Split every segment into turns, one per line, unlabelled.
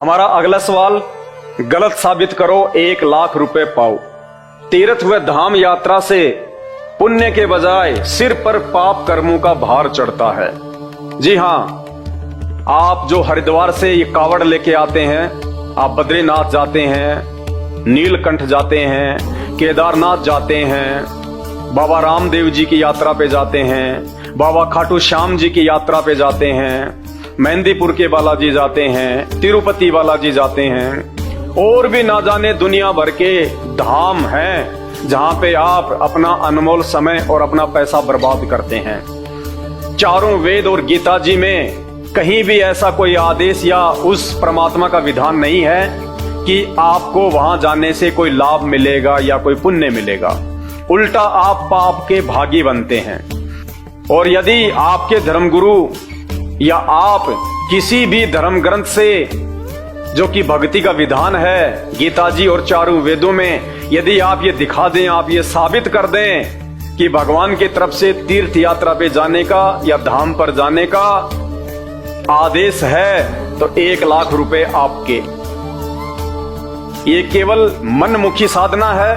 हमारा अगला सवाल, गलत साबित करो 1,00,000 रुपए पाओ। तीर्थ व धाम यात्रा से पुण्य के बजाय सिर पर पाप कर्मों का भार चढ़ता है। जी हां, आप जो हरिद्वार से ये कावड़ लेके आते हैं, आप बद्रीनाथ जाते हैं, नीलकंठ जाते हैं, केदारनाथ जाते हैं, बाबा रामदेव जी की यात्रा पे जाते हैं, बाबा खाटू श्याम जी की यात्रा पे जाते हैं, मेहंदीपुर के बालाजी जाते हैं, तिरुपति बालाजी जाते हैं, और भी ना जाने दुनिया भर के धाम हैं जहां पे आप अपना अनमोल समय और अपना पैसा बर्बाद करते हैं। चारों वेद और गीता जी में कहीं भी ऐसा कोई आदेश या उस परमात्मा का विधान नहीं है कि आपको वहां जाने से कोई लाभ मिलेगा या कोई पुण्य मिलेगा। उल्टा आप पाप के भागी बनते हैं। और यदि आपके धर्मगुरु या आप किसी भी धर्म ग्रंथ से, जो कि भक्ति का विधान है गीता जी और चारों वेदों में, यदि आप ये दिखा दें, आप ये साबित कर दें कि भगवान की तरफ से तीर्थ यात्रा पे जाने का या धाम पर जाने का आदेश है, तो 1,00,000 रुपए आपके। ये केवल मनमुखी साधना है।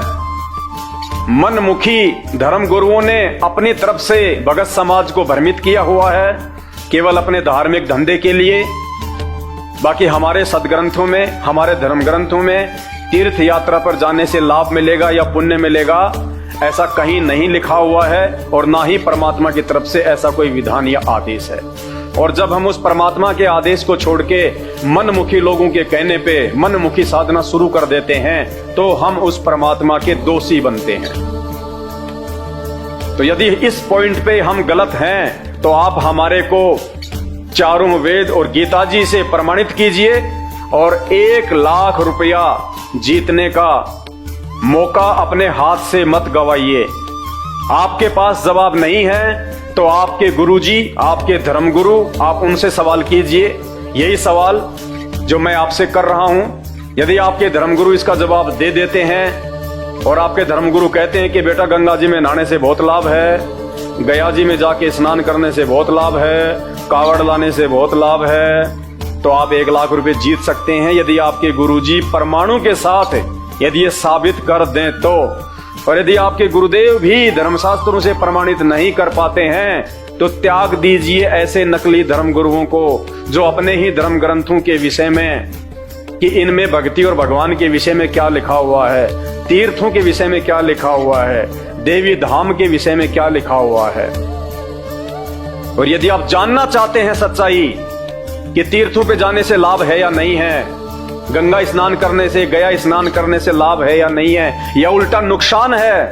मनमुखी धर्म गुरुओं ने अपनी तरफ से भगत समाज को भ्रमित किया हुआ है, केवल अपने धार्मिक धंधे के लिए। बाकी हमारे सदग्रंथों में, हमारे धर्म ग्रंथों में तीर्थ यात्रा पर जाने से लाभ मिलेगा या पुण्य मिलेगा, ऐसा कहीं नहीं लिखा हुआ है, और ना ही परमात्मा की तरफ से ऐसा कोई विधान या आदेश है। और जब हम उस परमात्मा के आदेश को छोड़ के मनमुखी लोगों के कहने पे मनमुखी साधना शुरू कर देते हैं, तो हम उस परमात्मा के दोषी बनते हैं। तो यदि इस पॉइंट पे हम गलत हैं, तो आप हमारे को चारों वेद और गीता जी से प्रमाणित कीजिए और 1,00,000 रुपया जीतने का मौका अपने हाथ से मत गवाइए। आपके पास जवाब नहीं है तो आपके गुरुजी, आपके धर्मगुरु, आप उनसे सवाल कीजिए। यही सवाल जो मैं आपसे कर रहा हूं। यदि आपके धर्मगुरु इसका जवाब दे देते हैं और आपके धर्मगुरु कहते हैं कि बेटा गंगा जी में नहाने से बहुत लाभ है, गया जी में जाके स्नान करने से बहुत लाभ है, कावड़ लाने से बहुत लाभ है, तो आप 1,00,000 रुपए जीत सकते हैं, यदि आपके गुरुजी परमाणु के साथ यदि ये साबित कर दें तो। और यदि आपके गुरुदेव भी धर्मशास्त्रों से प्रमाणित नहीं कर पाते हैं, तो त्याग दीजिए ऐसे नकली धर्म गुरुओं को, जो अपने ही धर्म ग्रंथों के विषय में, कि इनमें भक्ति और भगवान के विषय में क्या लिखा हुआ है, तीर्थों के विषय में क्या लिखा हुआ है, देवी धाम के विषय में क्या लिखा हुआ है। और यदि आप जानना चाहते हैं सच्चाई कि तीर्थों पे जाने से लाभ है या नहीं है, गंगा स्नान करने से, गया स्नान करने से लाभ है या नहीं है, या उल्टा नुकसान है,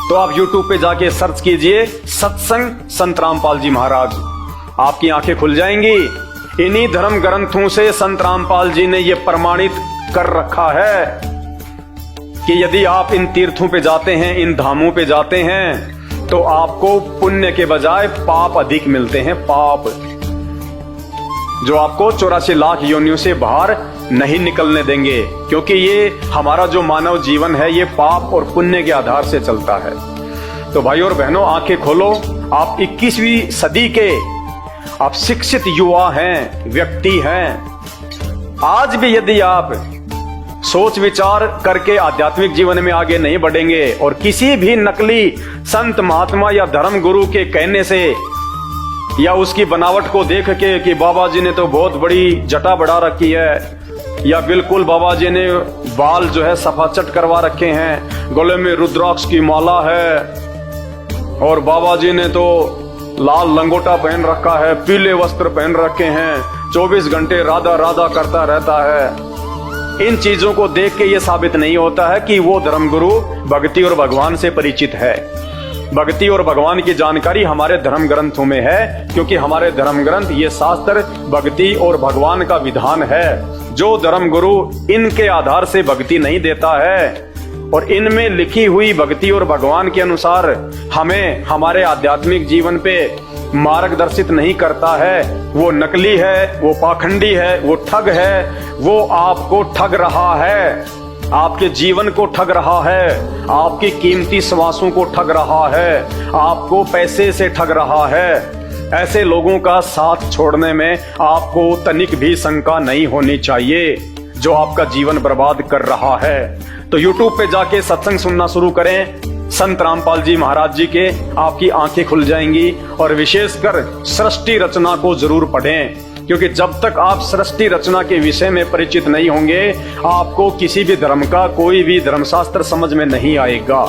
तो आप YouTube पे जाके सर्च कीजिए सत्संग संत रामपाल जी महाराज, आपकी आंखें खुल जाएंगी। इन्हीं धर्म ग्रंथों से संत रामपाल जी ने यह प्रमाणित कर रखा है कि यदि आप इन तीर्थों पे जाते हैं, इन धामों पे जाते हैं, तो आपको पुण्य के बजाय पाप अधिक मिलते हैं। पाप जो आपको 84 लाख योनियों से बाहर नहीं निकलने देंगे, क्योंकि ये हमारा जो मानव जीवन है ये पाप और पुण्य के आधार से चलता है। तो भाई और बहनों, आंखें खोलो। आप 21वीं सदी के आप शिक्षित युवा हैं, व्यक्ति हैं। आज भी यदि आप सोच विचार करके आध्यात्मिक जीवन में आगे नहीं बढ़ेंगे और किसी भी नकली संत महात्मा या धर्म गुरु के कहने से या उसकी बनावट को देख के कि बाबा जी ने तो बहुत बड़ी जटा बढ़ा रखी है, या बिल्कुल बाबा जी ने बाल जो है सफाचट करवा रखे हैं, गले में रुद्राक्ष की माला है, और बाबा जी ने तो लाल लंगोटा पहन रखा है, पीले वस्त्र पहन रखे हैं, 24 घंटे राधा राधा करता रहता है। इन चीजों को देख के ये साबित नहीं होता है कि वो धर्मगुरु भक्ति और भगवान से परिचित है। भक्ति और भगवान की जानकारी हमारे धर्म ग्रंथों में है, क्योंकि हमारे धर्म ग्रंथ ये शास्त्र भक्ति और भगवान का विधान है। जो धर्मगुरु इनके आधार से भक्ति नहीं देता है और इनमें लिखी हुई भक्ति और भगवान के अनुसार हमें हमारे आध्यात्मिक जीवन पे मार्गदर्शित नहीं करता है, वो नकली है, वो पाखंडी है, वो ठग है। वो आपको ठग रहा है, आपके जीवन को ठग रहा है, आपकी कीमती श्वासों को ठग रहा है, आपको पैसे से ठग रहा है। ऐसे लोगों का साथ छोड़ने में आपको तनिक भी शंका नहीं होनी चाहिए, जो आपका जीवन बर्बाद कर रहा है। तो YouTube पे जाके सत्संग सुनना शुरू करें संत रामपाल जी महाराज जी के, आपकी आंखें खुल जाएंगी। और विशेषकर सृष्टि रचना को जरूर पढ़ें, क्योंकि जब तक आप सृष्टि रचना के विषय में परिचित नहीं होंगे, आपको किसी भी धर्म का कोई भी धर्मशास्त्र समझ में नहीं आएगा।